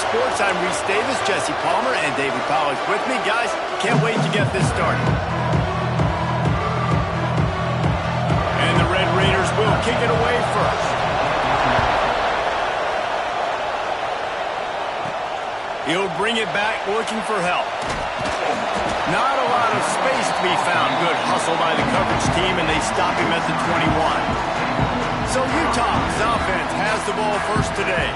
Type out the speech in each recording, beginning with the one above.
Sports. I'm Reese Davis, Jesse Palmer, and David Pollack with me. Guys, can't wait to get this started. And the Red Raiders will kick it away first. He'll bring it back, looking for help. Not a lot of space to be found. Good hustle by the coverage team, and they stop him at the 21. So Utah's offense has the ball first today.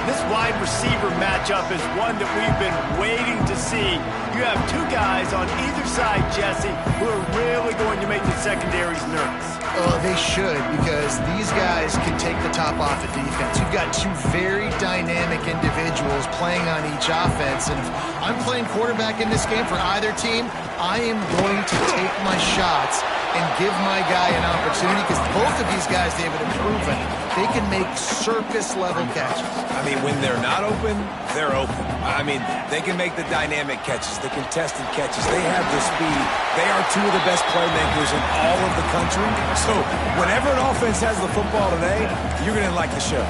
This wide receiver matchup is one that we've been waiting to see. You have two guys on either side, Jesse, who are really going to make the secondaries nervous. Oh, they should, because these guys can take the top off the defense. You've got two very dynamic individuals playing on each offense, and if I'm playing quarterback in this game for either team, I am going to take my shots and give my guy an opportunity, because both of these guys, David, have proven they can make circus-level catches. I mean, when they're not open, they're open. I mean, they can make the dynamic catches, the contested catches. They have the speed. They are two of the best playmakers in all of the country. So whenever an offense has the football today, you're going to like the show.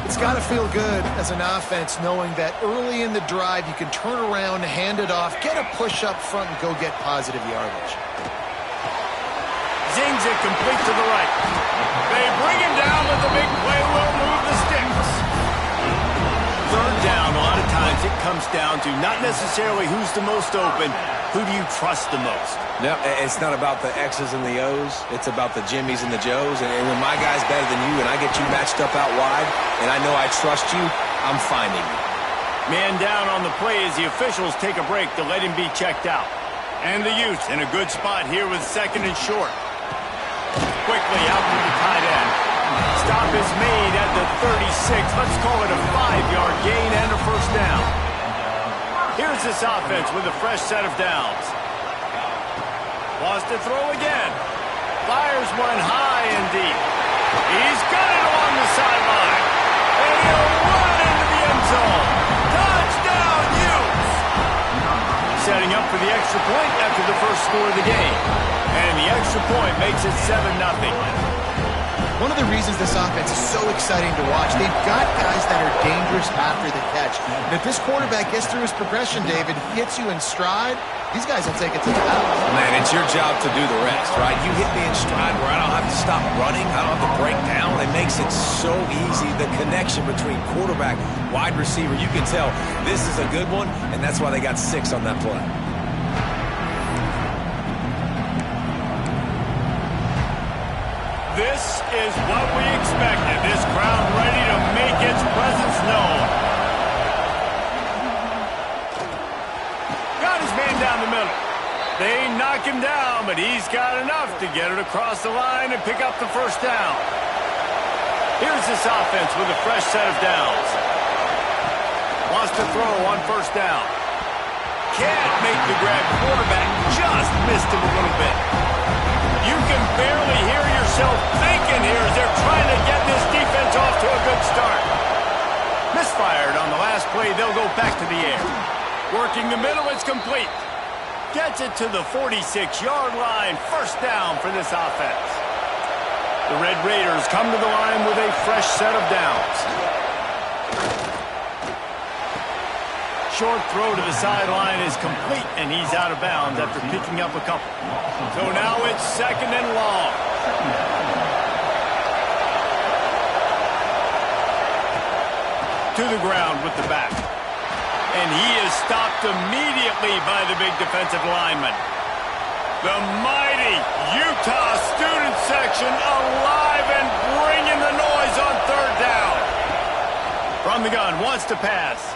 It's got to feel good as an offense knowing that early in the drive you can turn around, hand it off, get a push up front, and go get positive yardage. Zings it complete to the right. They bring him down, but the big play will move the sticks. Third down, a lot of times it comes down to not necessarily who's the most open, who do you trust the most? No, it's not about the X's and the O's. It's about the Jimmies and the Joes. And when my guy's better than you and I get you matched up out wide and I know I trust you, I'm finding you. Man down on the play as the officials take a break to let him be checked out. And the Utes in a good spot here with second and short. Quickly out to the tight end. Stop is made at the 36. Let's call it a 5-yard gain and a first down. Here's this offense with a fresh set of downs. Wants to throw again. Fires one high and deep. He's got it along the sideline. And he'll run into the end zone. Touchdown, Utes! Setting up for the extra point after the first score of the game. And the extra point makes it 7-0. One of the reasons this offense is so exciting to watch, they've got guys that are dangerous after the catch. And if this quarterback gets through his progression, David, hits you in stride, these guys will take it to the house. Man, it's your job to do the rest, right? You hit me in stride where I don't have to stop running. I don't have to break down. It makes it so easy. The connection between quarterback, wide receiver, you can tell this is a good one, and that's why they got 6 on that play. This is what we expected. This crowd ready to make its presence known. Got his man down the middle. They knock him down, but he's got enough to get it across the line and pick up the first down. Here's this offense with a fresh set of downs. Wants to throw on first down. Can't make the grab. Quarterback just missed him a little bit. You can barely hear yourself thinking here as they're trying to get this defense off to a good start. Misfired on the last play. They'll go back to the air. Working the middle, it's complete. Gets it to the 46-yard line. First down for this offense. The Red Raiders come to the line with a fresh set of downs. Short throw to the sideline is complete, and he's out of bounds after picking up a couple. So now it's second and long. To the ground with the back. And he is stopped immediately by the big defensive lineman. The mighty Utah student section alive and bringing the noise on third down. From the gun, wants to pass.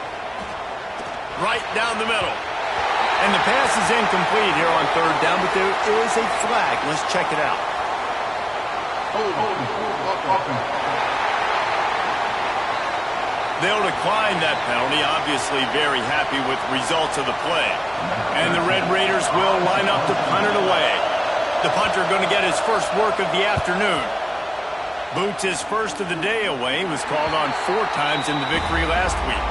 Right down the middle. And the pass is incomplete here on third down, but there is a flag. Let's check it out. They'll decline that penalty, obviously very happy with results of the play. And the Red Raiders will line up to punt it away. The punter going to get his first work of the afternoon. Boots his first of the day away. He was called on 4 times in the victory last week.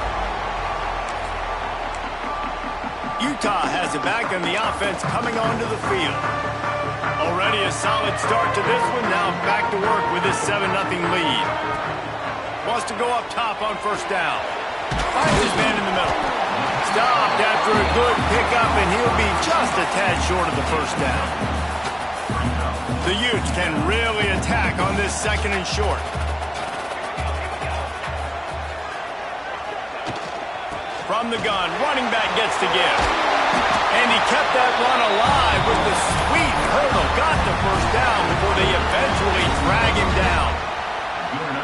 Utah has it back on the offense coming onto the field. Already a solid start to this one. Now back to work with this 7-0 lead. Wants to go up top on first down. Finds his man in the middle. Stopped after a good pickup, and he'll be just a tad short of the first down. The Utes can really attack on this 2nd and short. From the gun, running back gets to give. And he kept that run alive with the sweet hurdle. Got the first down before they eventually drag him down.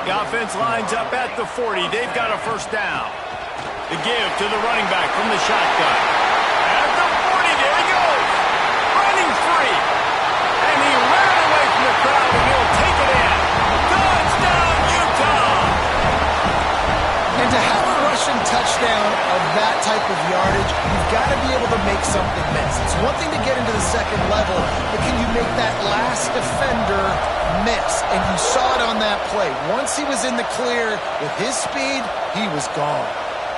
The offense lines up at the 40. They've got a first down. The give to the running back from the shotgun. At the 40, there he goes. Running free. And he ran away from the crowd, and he'll take it in. Touchdown, Utah! And to have a rushing touchdown of that type of yardage, you've got to be able to make something miss. It's one thing to get into the 2nd level, but can you make that last defender miss? And you saw it on that play. Once he was in the clear with his speed, he was gone.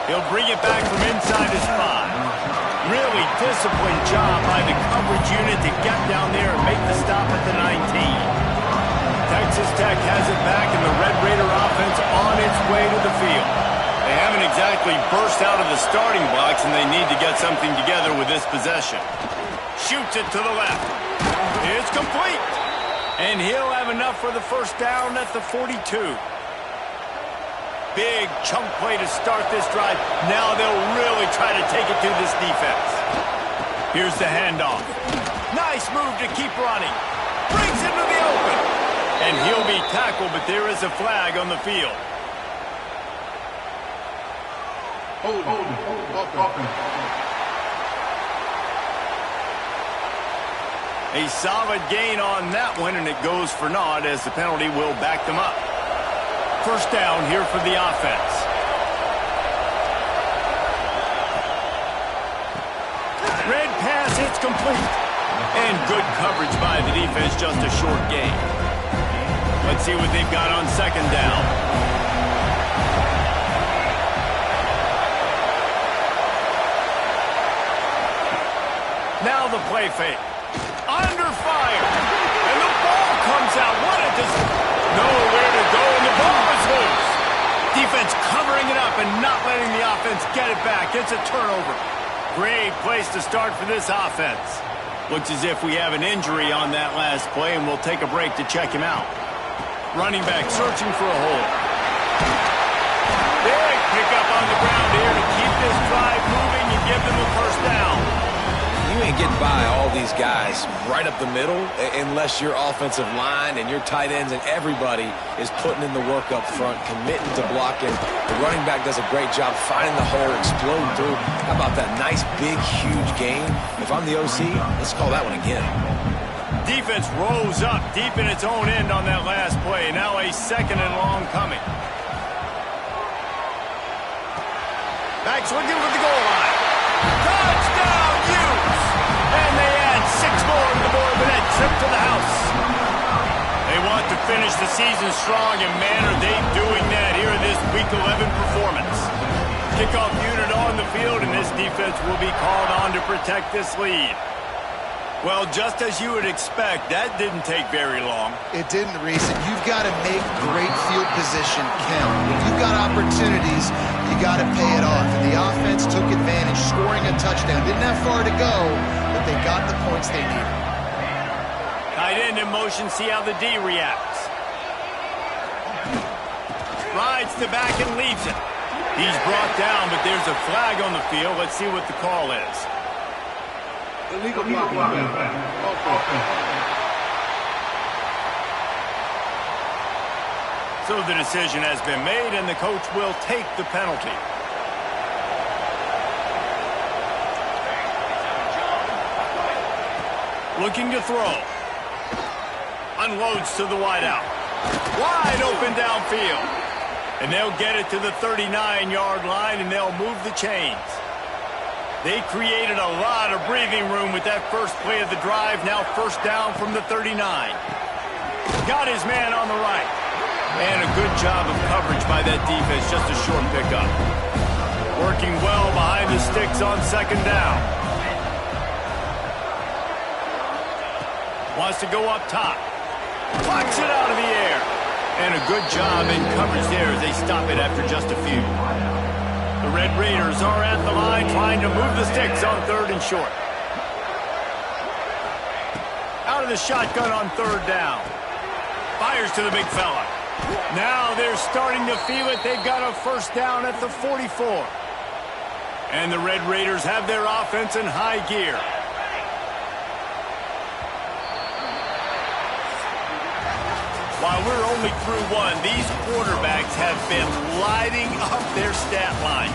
He'll bring it back from inside his 5. Really disciplined job by the coverage unit to get down there and make the stop at the 19. Texas Tech has it back, and the Red Raider offense on its way to the field. They haven't exactly burst out of the starting blocks, and they need to get something together with this possession. Shoots it to the left. It's complete. And he'll have enough for the first down at the 42. Big chunk play to start this drive. Now they'll really try to take it to this defense. Here's the handoff. Nice move to keep running. Brings him to the open. And he'll be tackled, but there is a flag on the field. A solid gain on that one, and it goes for naught as the penalty will back them up. First down here for the offense. Red pass, it's complete. And good coverage by the defense, just a short gain. Let's see what they've got on 2nd down. Now the play fake. Under fire. And the ball comes out. What a nowhere to go, and the ball is loose. Defense covering it up and not letting the offense get it back. It's a turnover. Great place to start for this offense. Looks as if we have an injury on that last play, and we'll take a break to check him out. Running back searching for a hole. Big pickup on the ground here to keep this drive moving and give them a first down. You ain't getting by all these guys right up the middle unless your offensive line and your tight ends and everybody is putting in the work up front, committing to blocking. The running back does a great job finding the hole, exploding through. How about that nice, big, huge gain? If I'm the OC, let's call that one again. Defense rose up deep in its own end on that last play. Now a 2nd and long coming. Backs looking for the goal line. Touchdown, Utes! And they add 6 more to the board with that trip to the house. They want to finish the season strong, and man, are they doing that here in this Week 11 performance. Kickoff unit on the field, and this defense will be called on to protect this lead. Well, just as you would expect, that didn't take very long. It didn't, Reese. You've got to make great field position count. When you've got opportunities, you got to pay it off. And the offense took advantage, scoring a touchdown. Didn't have far to go, but they got the points they needed. Tight end in motion, see how the D reacts. Rides to back and leaves it. He's brought down, but there's a flag on the field. Let's see what the call is. Illegal blocking. So the decision has been made, and the coach will take the penalty. Looking to throw. Unloads to the wideout. Wide open downfield. And they'll get it to the 39-yard line, and they'll move the chains. They created a lot of breathing room with that first play of the drive. Now first down from the 39. Got his man on the right. And a good job of coverage by that defense. Just a short pickup. Working well behind the sticks on 2nd down. Wants to go up top. Plucks it out of the air. And a good job in coverage there as they stop it after just a few. The Red Raiders are at the line trying to move the sticks on 3rd and short. Out of the shotgun on 3rd down. Fires to the big fella. Now they're starting to feel it. They've got a 1st down at the 44. And the Red Raiders have their offense in high gear. While we're only through one, these quarterbacks have been lighting up their stat lines.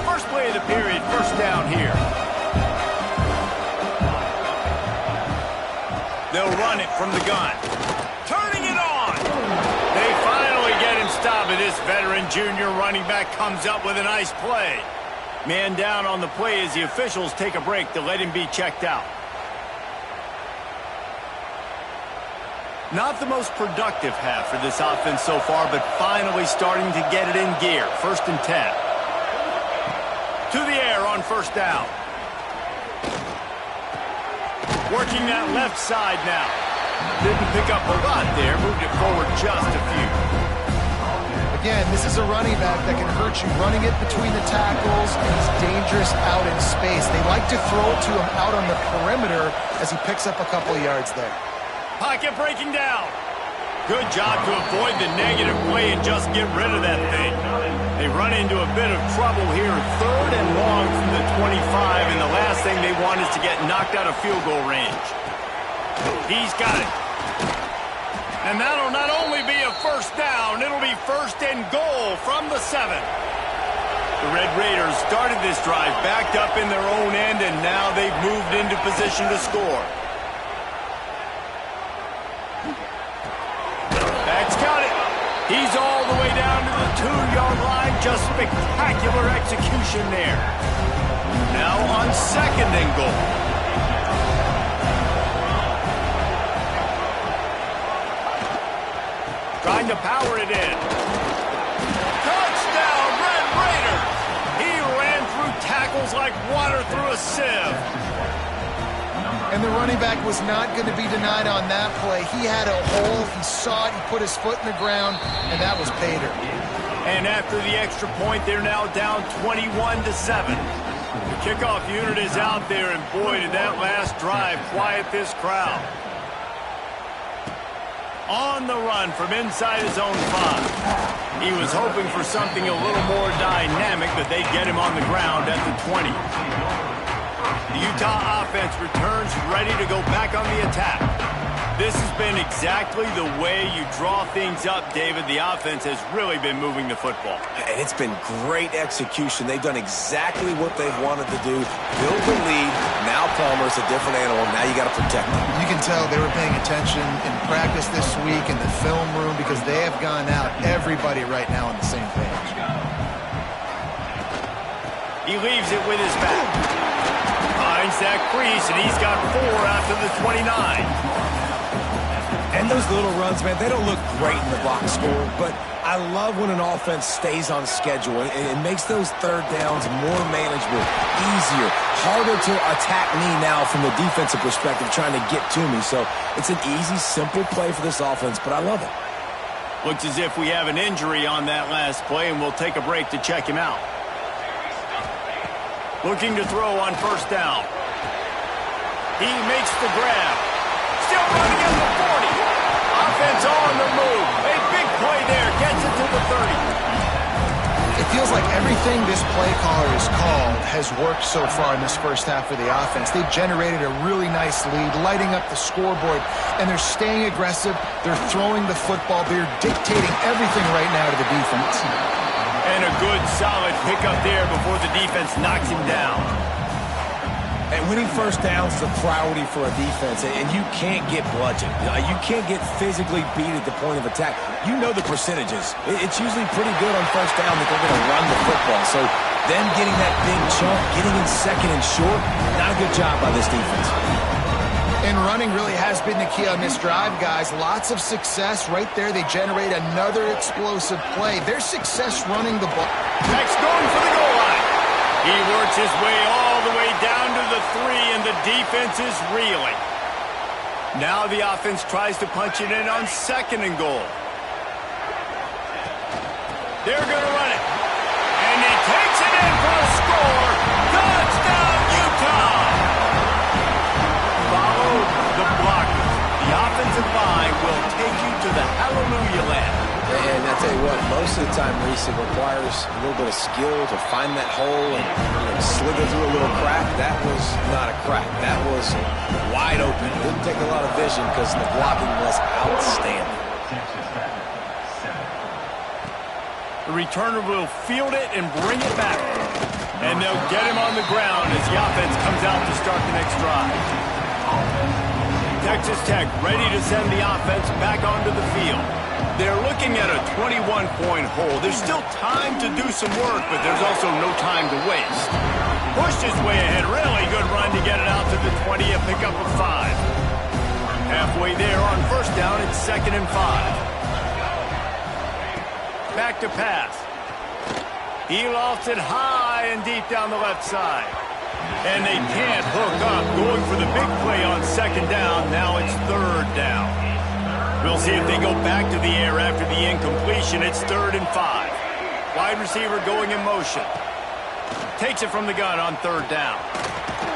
First play of the period, 1st down here. They'll run it from the gun. Turning it on. They finally get him stopped, and this veteran junior running back comes up with a nice play. Man down on the play as the officials take a break to let him be checked out. Not the most productive half for this offense so far, but finally starting to get it in gear. 1st and 10. To the air on 1st down. Working that left side now. Didn't pick up a lot there. Moved it forward just a few. Again, this is a running back that can hurt you, running it between the tackles, and he's dangerous out in space. They like to throw it to him out on the perimeter as he picks up a couple of yards there. Pocket breaking down. Good job to avoid the negative play and just get rid of that thing. They run into a bit of trouble here. 3rd and long from the 25, and the last thing they want is to get knocked out of field goal range. He's got it. And that'll not only be a 1st down, it'll be 1st and goal from the 7. The Red Raiders started this drive backed up in their own end, and now they've moved into position to score. That's got it. He's all the way down to the 2-yard line. Just spectacular execution there. Now on 2nd and goal. Trying to power it in. Touchdown, Red Raiders! He ran through tackles like water through a sieve. And the running back was not going to be denied on that play. He had a hole, he saw it, he put his foot in the ground, and that was pay dirt. And after the extra point, they're now down 21-7. The kickoff unit is out there, and boy, did that last drive quiet this crowd. On the run from inside his own 5. He was hoping for something a little more dynamic, but they get him on the ground at the 20. The Utah offense returns ready to go back on the attack. This has been exactly the way you draw things up, David. The offense has really been moving the football. And it's been great execution. They've done exactly what they've wanted to do. Build the lead. Now Palmer's a different animal. Now you got to protect him. You can tell they were paying attention in practice this week in the film room because they have gone out, everybody right now on the same page. He leaves it with his back. Finds that crease, and he's got 4 after the 29. And those little runs, man, they don't look great in the box score, but I love when an offense stays on schedule and it makes those 3rd downs more manageable, easier, harder to attack me now from the defensive perspective trying to get to me. So it's an easy, simple play for this offense, but I love it. Looks as if we have an injury on that last play, and we'll take a break to check him out. Looking to throw on 1st down. He makes the grab. Still running at the 40. Offense on the move. A big play there. Gets it to the 30. It feels like everything this play caller has called has worked so far in this first half of the offense. They've generated a really nice lead, lighting up the scoreboard, and they're staying aggressive. They're throwing the football. They're dictating everything right now to the defense. And a good, solid pickup there before the defense knocks him down. And winning 1st downs is a priority for a defense, and you can't get bludgeoned. You can't get physically beat at the point of attack. You know the percentages. It's usually pretty good on 1st down that they're going to run the football. So them getting that big chunk, getting in 2nd and short, not a good job by this defense. And running really has been the key on this drive, guys. Lots of success right there. They generate another explosive play. Their success running the ball. Next going for the goal line. He works his way all the way down to the 3, and the defense is reeling. Now the offense tries to punch it in on 2nd and goal. They're going to run it. And he takes it in for a score. Touchdown, Utah! Follow the blockers. The offensive line will take you to the hallelujah land. And I tell you what, most of the time, Reese, it requires a little bit of skill to find that hole and slither through a little crack. That was not a crack. That was wide open. Didn't take a lot of vision because the blocking was outstanding. The returner will field it and bring it back. And they'll get him on the ground as the offense comes out to start the next drive. Texas Tech ready to send the offense back onto the field. They're looking at a 21-point hole. There's still time to do some work, but there's also no time to waste. Pushed his way ahead. Really good run to get it out to the 20 and pick up a 5. Halfway there on 1st down, it's 2nd and 5. Back to pass. He lofts it high and deep down the left side. And they can't hook up. Going for the big play on 2nd down. Now it's 3rd down. We'll see if they go back to the air after the incompletion. It's 3rd and 5. Wide receiver going in motion. Takes it from the gun on 3rd down.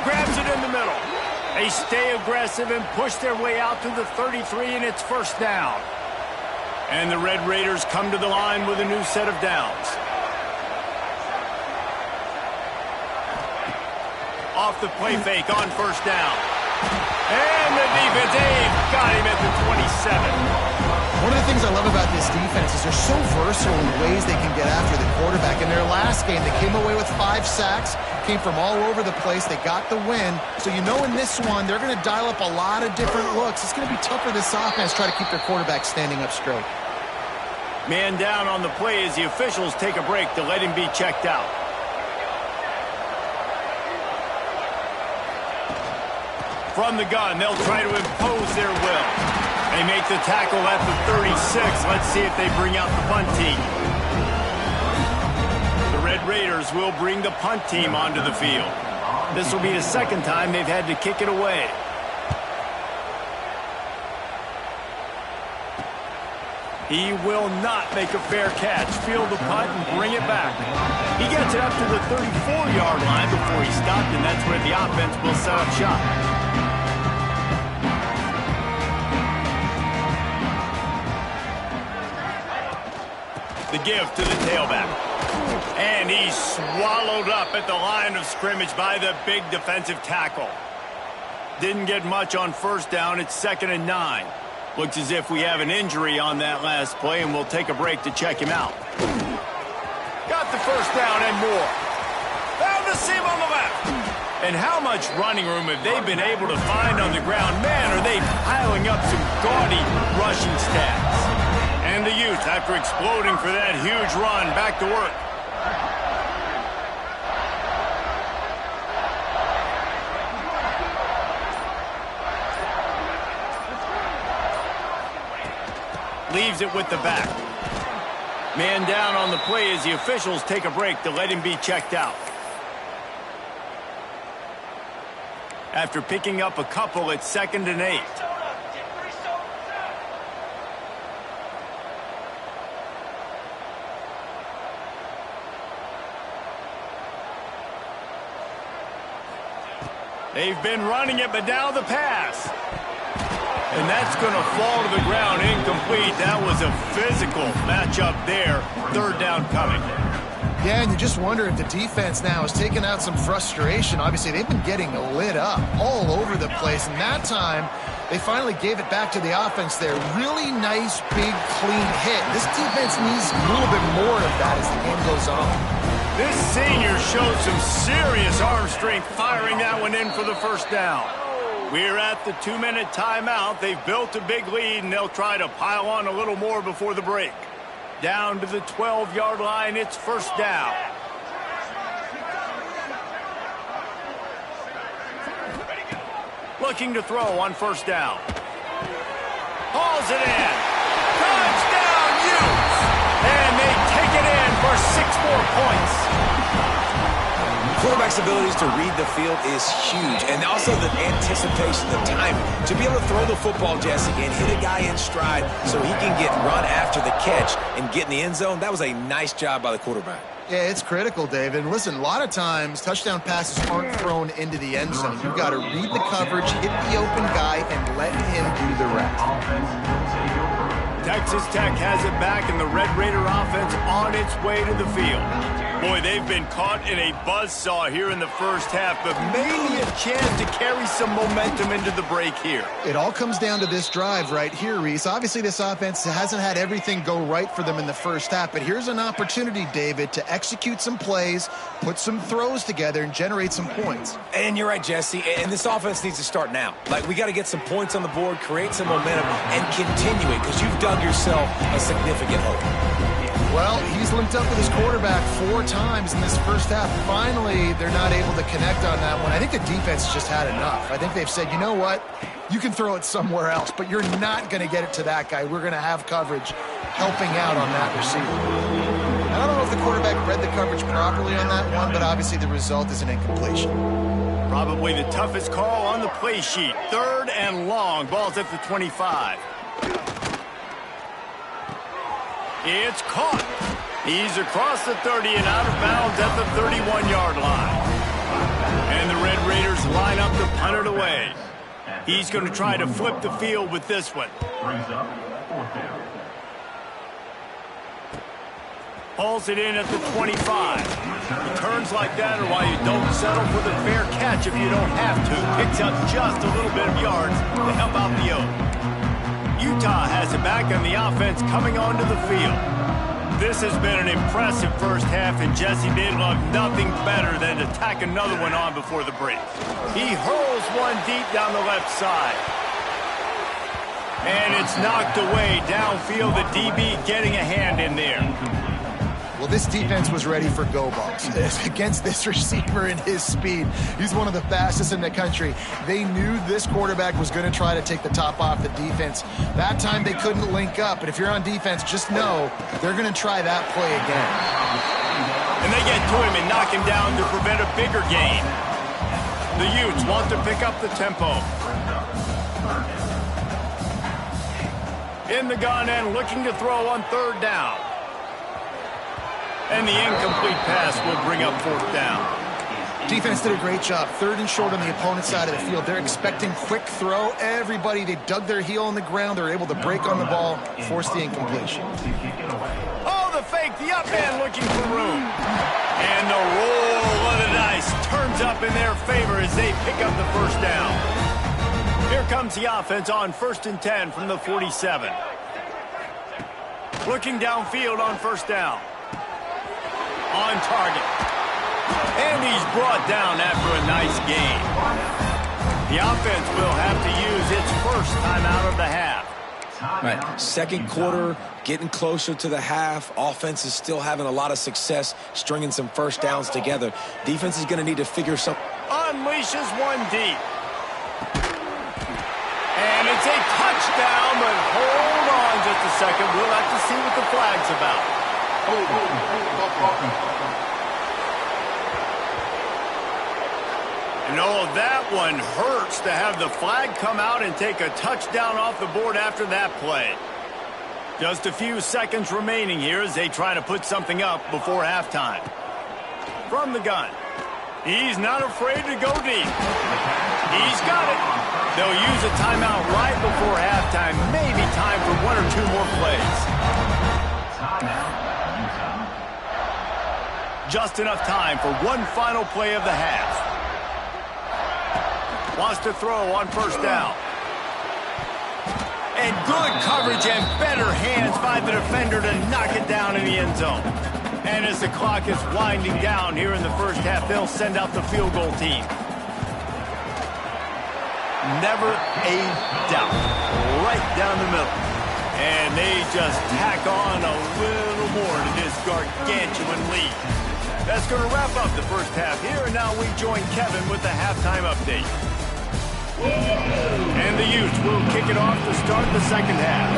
Grabs it in the middle. They stay aggressive and push their way out to the 33, and it's 1st down. And the Red Raiders come to the line with a new set of downs. Off the play fake on 1st down. And the defense, got him at the 27. One of the things I love about this defense is they're so versatile in the ways they can get after the quarterback. In their last game, they came away with 5 sacks, came from all over the place. They got the win. So you know in this one, they're going to dial up a lot of different looks. It's going to be tough for this offense to try to keep their quarterback standing up straight. Man down on the play as the officials take a break to let him be checked out. From the gun, they'll try to impose their will. They make the tackle at the 36. Let's see if they bring out the punt team. The Red Raiders will bring the punt team onto the field. This will be the 2nd time they've had to kick it away. He will not make a fair catch. Field the punt and bring it back. He gets it up to the 34-yard line before he stopped, and that's where the offense will set up shop. The give to the tailback. And he's swallowed up at the line of scrimmage by the big defensive tackle. Didn't get much on 1st down. It's 2nd and 9. Looks as if we have an injury on that last play, and we'll take a break to check him out. Got the 1st down and more. Found the seam on the left. And how much running room have they been able to find on the ground? Man, are they piling up some gaudy rushing stats. And the Utes, after exploding for that huge run, back to work. Leaves it with the back. Man down on the play as the officials take a break to let him be checked out. After picking up a couple, it's 2nd and 8. They've been running it, but now the pass. And that's going to fall to the ground incomplete. That was a physical matchup there. 3rd down coming. Yeah, and you just wonder if the defense now has taken out some frustration. Obviously, they've been getting lit up all over the place. And that time, they finally gave it back to the offense there. Really nice, big, clean hit. This defense needs a little bit more of that as the game goes on. This senior showed some serious arm strength firing that one in for the 1st down. We're at the 2-minute timeout. They've built a big lead, and they'll try to pile on a little more before the break. Down to the 12-yard line, it's 1st down. Looking to throw on 1st down. Hauls it in. Touchdown, Utes! And they take it in for 6 more points. quarterback's abilities to read the field is huge, and also the anticipation, the timing. To be able to throw the football, Jesse, and hit a guy in stride so he can get run after the catch and get in the end zone, that was a nice job by the quarterback. Yeah, it's critical, David. And listen, a lot of times touchdown passes aren't thrown into the end zone. You've got to read the coverage, hit the open guy, and let him do the rest. Texas Tech has it back, and the Red Raider offense on its way to the field. Boy, they've been caught in a buzzsaw here in the first half, but maybe a chance to carry some momentum into the break here. It all comes down to this drive right here, Reese. Obviously, this offense hasn't had everything go right for them in the first half, but here's an opportunity, David, to execute some plays, put some throws together, and generate some points. And you're right, Jesse, and this offense needs to start now. Like, we got to get some points on the board, create some momentum, and continue it, because you've dug yourself a significant hole. Well, he's linked up with his quarterback 4 times in this first half. Finally, they're not able to connect on that one. I think the defense just had enough. I think they've said, you know what? You can throw it somewhere else, but you're not going to get it to that guy. We're going to have coverage helping out on that receiver. I don't know if the quarterback read the coverage properly on that one, but obviously the result is an incompletion. Probably the toughest call on the play sheet. 3rd and long. Ball's at the 25. It's caught. He's across the 30 and out of bounds at the 31-yard line. And the Red Raiders line up to punt it away. He's going to try to flip the field with this one. Hauls it in at the 25. Returns like that are why you don't settle for the fair catch if you don't have to. Picks up just a little bit of yards to help out the Oaks. Utah has it back on the offense coming onto the field. This has been an impressive first half, and Jesse, they'd love nothing better than to tack another one on before the break. He hurls one deep down the left side. And it's knocked away downfield. The DB getting a hand in there. Well, this defense was ready for go balls against this receiver and his speed. He's one of the fastest in the country. They knew this quarterback was going to try to take the top off the defense. That time they couldn't link up, but if you're on defense, just know they're going to try that play again. And they get to him and knock him down to prevent a bigger gain. The Utes want to pick up the tempo. In the gun and looking to throw on 3rd down. And the incomplete pass will bring up 4th down. Defense did a great job. 3rd and short on the opponent's side of the field. They're expecting quick throw. Everybody, they dug their heel on the ground. They're able to break on the ball, force the incompletion. Oh, the fake, the up man looking for room. And the roll of the dice turns up in their favor as they pick up the 1st down. Here comes the offense on 1st and 10 from the 47. Looking downfield on 1st down. On target. And he's brought down after a nice gain. The offense will have to use its 1st timeout of the half. Right. 2nd quarter, getting closer to the half. Offense is still having a lot of success stringing some 1st downs together. Defense is going to need to figure something. Unleashes one deep. And it's a touchdown, but hold on just a second. We'll have to see what the flag's about. You know, that one hurts to have the flag come out and take a touchdown off the board after that play. Just a few seconds remaining here as they try to put something up before halftime. From the gun. He's not afraid to go deep. He's got it. They'll use a timeout right before halftime. Maybe time for 1 or 2 more plays. Just enough time for one final play of the half. Wants to throw on 1st down. And good coverage and better hands by the defender to knock it down in the end zone. And as the clock is winding down here in the first half, they'll send out the field goal team. Never a doubt. Right down the middle. And they just tack on a little more to this gargantuan lead. That's going to wrap up the first half here, and now we join Kevin with the halftime update. And the Utes will kick it off to start the second half.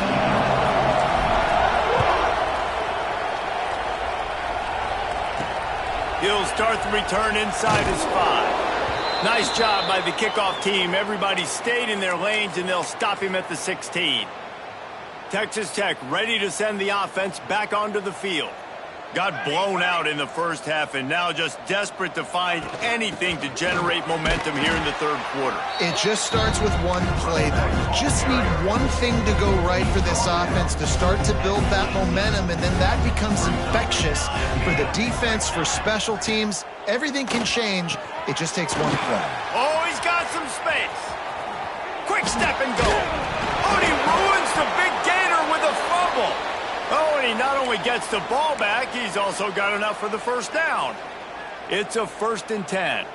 He'll start the return inside his 5. Nice job by the kickoff team. Everybody stayed in their lanes, and they'll stop him at the 16. Texas Tech ready to send the offense back onto the field. Got blown out in the first half and now just desperate to find anything to generate momentum here in the third quarter. It just starts with one play, though. Just need one thing to go right for this offense to start to build that momentum, and then that becomes infectious for the defense, for special teams. Everything can change. It just takes one play. Oh, he's got some space. Quick step and go. Oh, and he ruins the big gainer with a fumble. Oh, and he not only gets the ball back, he's also got enough for the first down. It's a 1st and 10.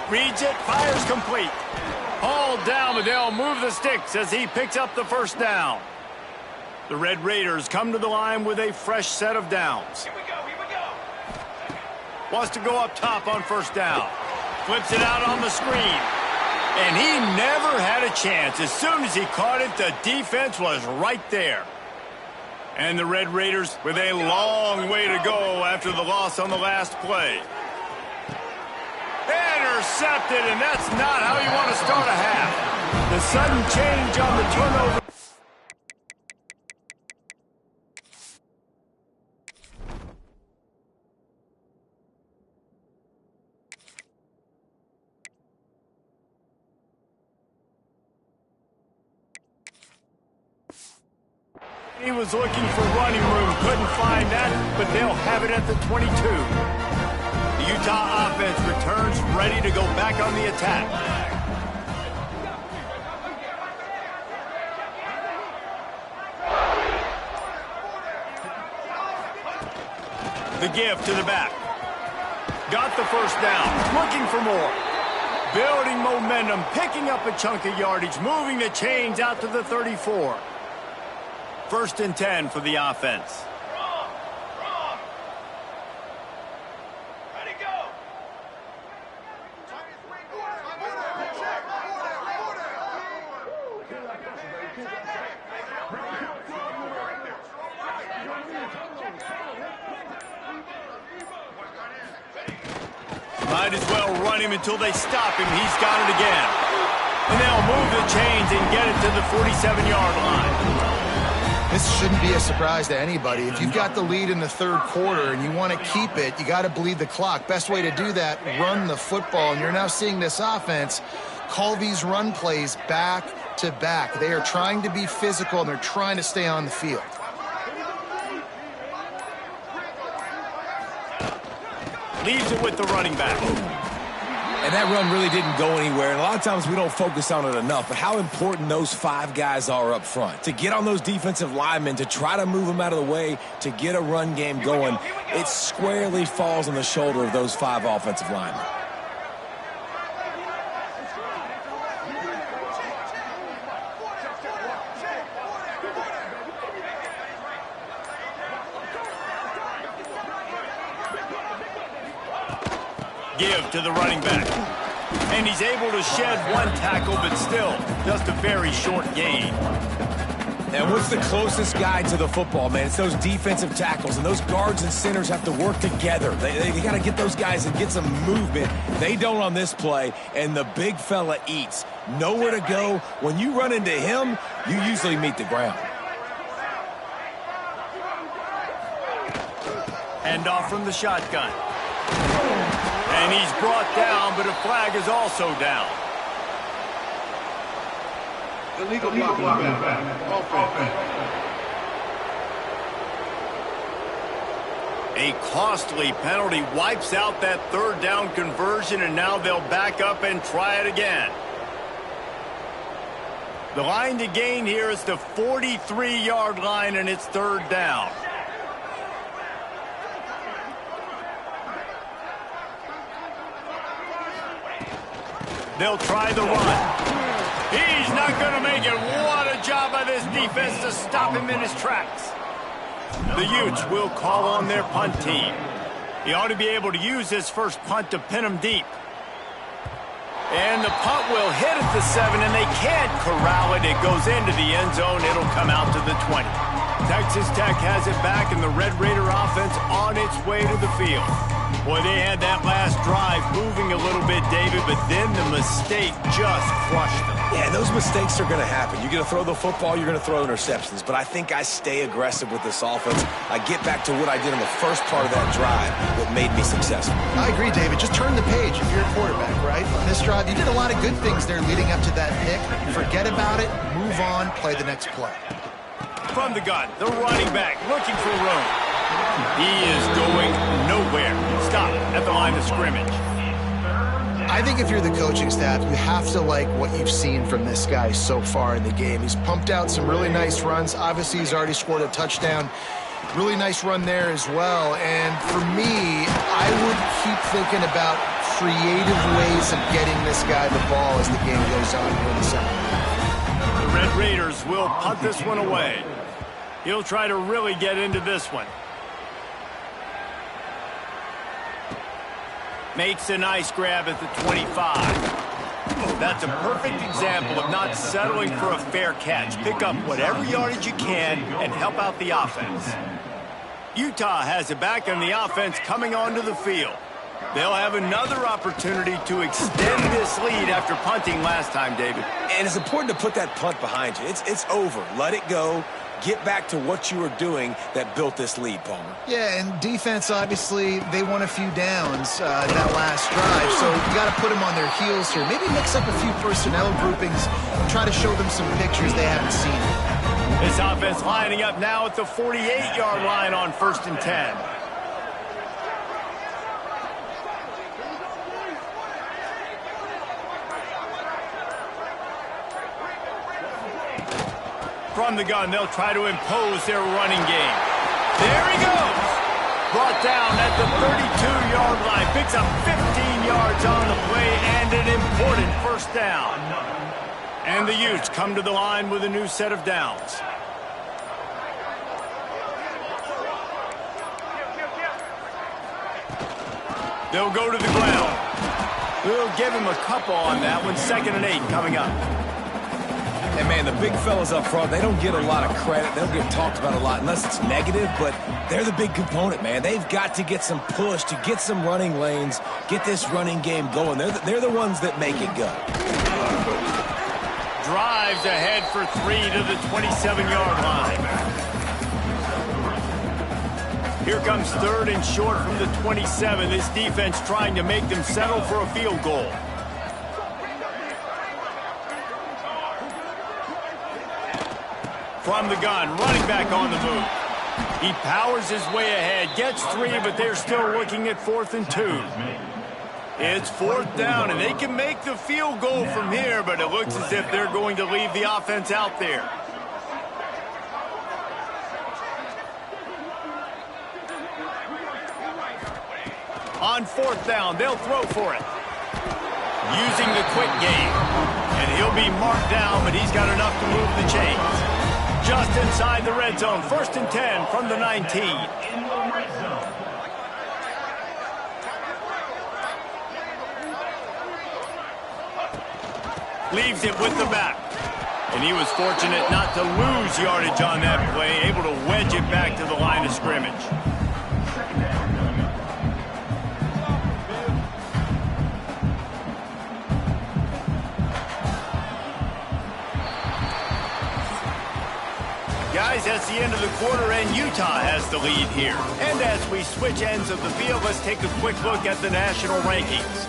Reads it, fires complete. Hauled down, but they'll move the sticks as he picks up the first down. The Red Raiders come to the line with a fresh set of downs. Here we go, here we go. Wants to go up top on first down. Flips it out on the screen. And he never had a chance. As soon as he caught it, the defense was right there. And the Red Raiders with a long way to go after the loss on the last play. Intercepted, and that's not how you want to start a half. The sudden change on the turnover. He was looking for running room, couldn't find that, but they'll have it at the 22. The Utah offense returns ready to go back on the attack. The give to the back. Got the first down, looking for more. Building momentum, picking up a chunk of yardage, moving the chains out to the 34. 1st and 10 for the offense. Ready, go. Might as well run him until they stop him. He's got it again. And they'll move the chains and get it to the 47-yard line. This shouldn't be a surprise to anybody. If you've got the lead in the third quarter and you want to keep it, you got to bleed the clock. Best way to do that, run the football. And you're now seeing this offense call these run plays back to back. They are trying to be physical, and they're trying to stay on the field. Leaves it with the running back. And that run really didn't go anywhere. And a lot of times we don't focus on it enough, but how important those 5 guys are up front. To get on those defensive linemen, to try to move them out of the way, to get a run game going, it squarely falls on the shoulder of those 5 offensive linemen. Give to the running back. And he's able to shed one tackle, but still just a very short gain. And what's the closest guy to the football, man? It's those defensive tackles, and those guards and centers have to work together. They got to get those guys and get some movement. They don't on this play, and the big fella eats. Nowhere to go. When you run into him, you usually meet the ground. Hand off from the shotgun. And he's brought down, but a flag is also down. Illegal blocking. Offense. A costly penalty wipes out that third down conversion, and now they'll back up and try it again. The line to gain here is the 43-yard line, and it's third down. They'll try the run. He's not going to make it. What a job by this defense to stop him in his tracks. The Utes will call on their punt team. He ought to be able to use his first punt to pin him deep. And the punt will hit at the 7, and they can't corral it. It goes into the end zone. It'll come out to the 20. Texas Tech has it back, and the Red Raider offense on its way to the field. Boy, they had that last drive moving a little bit, David, but then the mistake just crushed them. Yeah, those mistakes are going to happen. You're going to throw the football, you're going to throw interceptions. But I think I stay aggressive with this offense. I get back to what I did in the first part of that drive that made me successful. I agree, David. Just turn the page if you're a quarterback, right? On this drive, you did a lot of good things there leading up to that pick. Forget about it, move on, play the next play. From the gun, the running back looking for room. He is going nowhere. Stop at the line of scrimmage. I think if you're the coaching staff, you have to like what you've seen from this guy so far in the game. He's pumped out some really nice runs. Obviously, he's already scored a touchdown. Really nice run there as well. And for me, I would keep thinking about creative ways of getting this guy the ball as the game goes on here in the second half. The Red Raiders will punt this one away. He'll try to really get into this one. Makes a nice grab at the 25. That's a perfect example of not settling for a fair catch. Pick up whatever yardage you can and help out the offense. Utah has it back, and the offense coming onto the field. They'll have another opportunity to extend this lead after punting last time, David. And it's important to put that punt behind you. It's over. Let it go. Get back to what you were doing that built this lead, Palmer. Yeah, and defense, obviously, they won a few downs that last drive, so you got to put them on their heels here. Maybe mix up a few personnel groupings and try to show them some pictures they haven't seen. This offense lining up now at the 48-yard line on 1st and 10. From the gun, they'll try to impose their running game. There he goes. Brought down at the 32-yard line. Picks up 15 yards on the play and an important first down. And the Utes come to the line with a new set of downs. They'll go to the ground. We'll give him a couple on that one. 2nd and 8 coming up. And, man, the big fellas up front, they don't get a lot of credit. They don't get talked about a lot unless it's negative, but they're the big component, man. They've got to get some push, to get some running lanes, get this running game going. They're the ones that make it go. Drives ahead for 3 to the 27-yard line. Here comes 3rd and short from the 27. This defense trying to make them settle for a field goal. From the gun, running back on the move. He powers his way ahead, gets 3, but they're still looking at 4th and 2. It's 4th down, and they can make the field goal from here, but it looks as if they're going to leave the offense out there. On 4th down, they'll throw for it. Using the quick game. And he'll be marked down, but he's got enough to move the chains. Just inside the red zone. 1st and 10 from the 19. Leaves it with the back. And he was fortunate not to lose yardage on that play, able to wedge it back to the line of scrimmage. Guys, that's the end of the quarter, and Utah has the lead here. And as we switch ends of the field, let's take a quick look at the national rankings.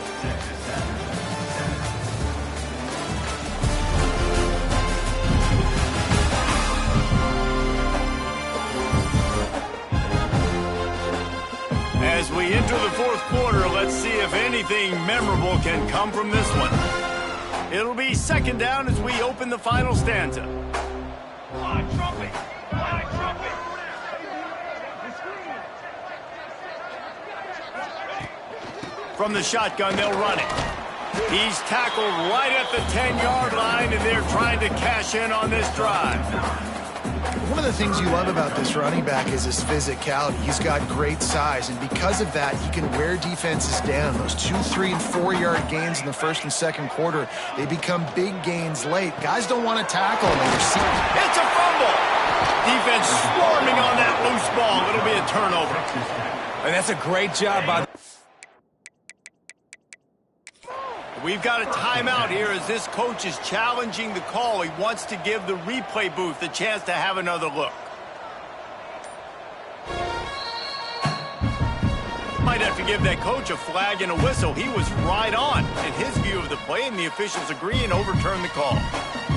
As we enter the 4th quarter, let's see if anything memorable can come from this one. It'll be 2nd down as we open the final stanza. From the shotgun, they'll run it. He's tackled right at the 10-yard line, and they're trying to cash in on this drive. One of the things you love about this running back is his physicality. He's got great size, and because of that, he can wear defenses down. Those 2, 3, and 4-yard gains in the 1st and 2nd quarter, they become big gains late. Guys don't want to tackle him. It's a fumble. Defense swarming on that loose ball. It'll be a turnover. And that's a great job by... We've got a timeout here as this coach is challenging the call. He wants to give the replay booth a chance to have another look. Might have to give that coach a flag and a whistle. He was right on in his view of the play, and the officials agree and overturn the call.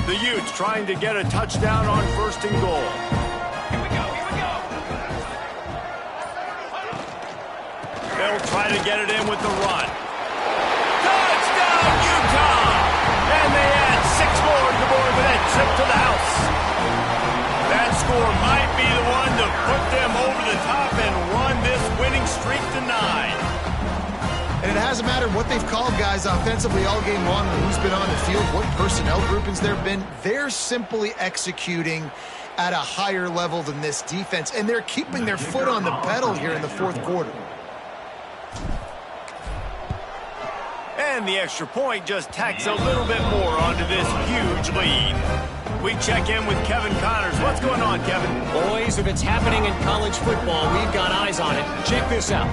The Utes trying to get a touchdown on 1st and goal. Here we go, here we go. They'll try to get it in with the run. Touchdown, Utah! And they add 6 more to the board with that trip to the house. That score might be the one to put them over the top and run this winning streak to 9. And it hasn't mattered what they've called guys offensively all game long, or who's been on the field, what personnel groupings there have been. They're simply executing at a higher level than this defense, and they're keeping their foot on the pedal here in the 4th quarter. And the extra point just tacks a little bit more onto this huge lead. We check in with Kevin Connors. What's going on, Kevin? Boys, if it's happening in college football, we've got eyes on it. Check this out.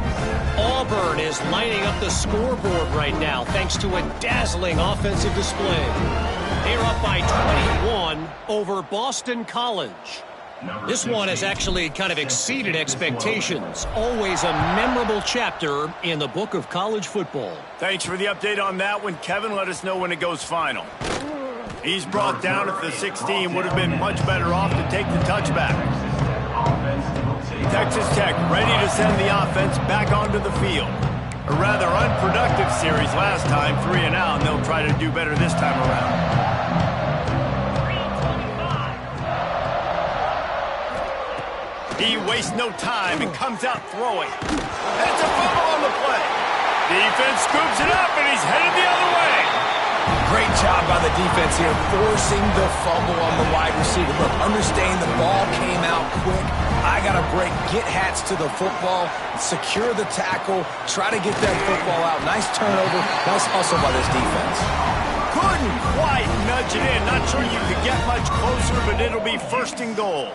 Auburn is lining up the scoreboard right now thanks to a dazzling offensive display. They're up by 21 over Boston College. This one has actually kind of exceeded expectations. Always a memorable chapter in the book of college football. Thanks for the update on that one, Kevin. Let us know when it goes final. He's brought down at the 16. Would have been much better off to take the touchback. Texas Tech ready to send the offense back onto the field. A rather unproductive series last time, 3 and out, and they'll try to do better this time around. He wastes no time and comes out throwing. That's a fumble on the play. Defense scoops it up, and he's headed the other way. Great job by the defense here, forcing the fumble on the wide receiver. Look, understand the ball came out quick. I got to break, get hats to the football, secure the tackle, try to get that football out. Nice turnover, nice hustle by this defense. Couldn't quite nudge it in. Not sure you could get much closer, but it'll be 1st and goal.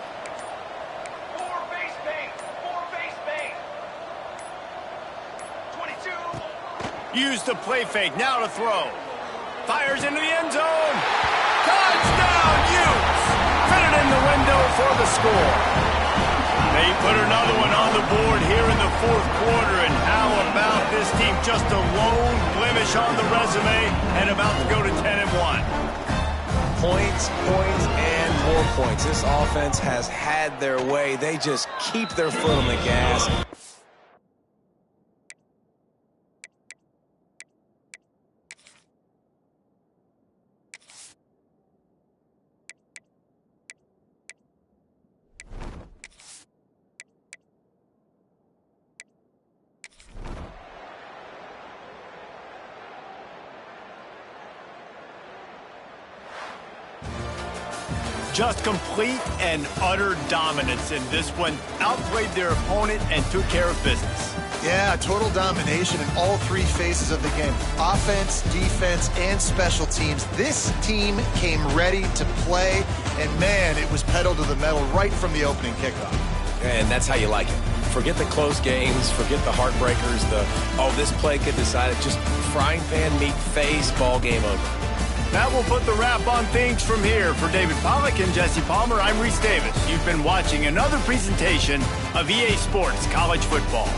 Use the play fake, now to throw. Fires into the end zone. Touchdown, Utes! Fit it in the window for the score. They put another one on the board here in the 4th quarter, and how about this team? Just a lone blemish on the resume and about to go to 10-1. Points, and more points. This offense has had their way. They just keep their foot on the gas. Just complete and utter dominance in this one. Outplayed their opponent and took care of business. Yeah, total domination in all 3 phases of the game. Offense, defense, and special teams. This team came ready to play, and man, it was pedal to the metal right from the opening kickoff. And that's how you like it. Forget the close games, forget the heartbreakers, this play could decide it. Just frying pan, meat face, ball game over. That will put the wrap on things from here. For David Pollack and Jesse Palmer, I'm Reese Davis. You've been watching another presentation of EA Sports College Football.